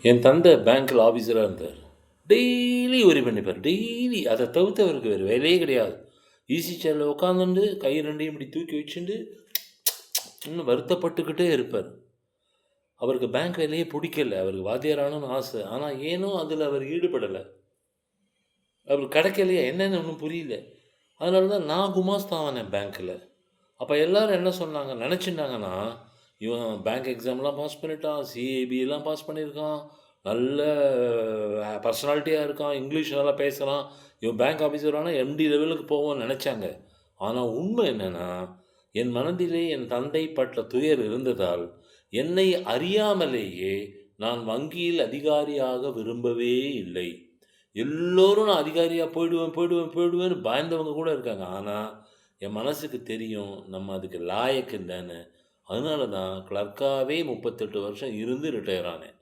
என் தந்தை பேங்க்கில ஆஃபீஸரா இருந்தார். டெய்லி வரி பண்ணிப்பாரு. டெய்லி. அத தவிர்த்து அவருக்கு வேற வேலையே கிடையாது. ஈஸி சேர்ல உட்காந்துண்டு கை 2யும் இப்படி தூக்கி வச்சுண்டு இன்னும் வருத்தப்பட்டுக்கிட்டே இருப்பார். அவருக்கு பேங்க் வேலையே புடிக்கல. அவருக்கு வாத்தியார் ஆகணும்னு ஆசை. ஆனா ஏனோ அதுல அவர் ஈடுபடல. அவருக்கு கிடைக்கலையா என்னன்னு ஒண்ணும் புரியல. அதனால தான் நான் குமாஸ்தா ஆனேன் பேங்க்ல. அப்ப எல்லாரும் என்ன சொன்னாங்க, நெனச்சுட்டாங்கன்னா, இவன் பேங்க் எக்ஸாம்லாம் பாஸ் பண்ணிட்டான், சிஏபிலாம் பாஸ் பண்ணியிருக்கான், நல்ல பர்சனாலிட்டியா இருக்கான், இங்கிலீஷ் நல்லா பேசுறான், இவன் பேங்க் ஆஃபீஸர் ஆனா எம்டி லெவலுக்கு போவான்னு நெனச்சாங்க. ஆனா உண்மை என்னன்னா, என் மனதிலே என் தந்தை பட்ட துயர் இருந்ததால், என்னை அறியாமலேயே நான் வங்கியில் அதிகாரியாக விரும்பவே இல்லை. எல்லோரும் நான் அதிகாரியா போயிடுவேன், போயிடுவேன், போயிடுவேன்னு பயந்தவங்க கூட இருக்காங்க. ஆனா, என் மனசுக்கு தெரியும், நம்ம அதுக்கு லாயக்கு இல்லன்னு. அதனால தான் கிளர்க்காவே 38 வருஷம் இருந்து ரிட்டயர் ஆனேன்.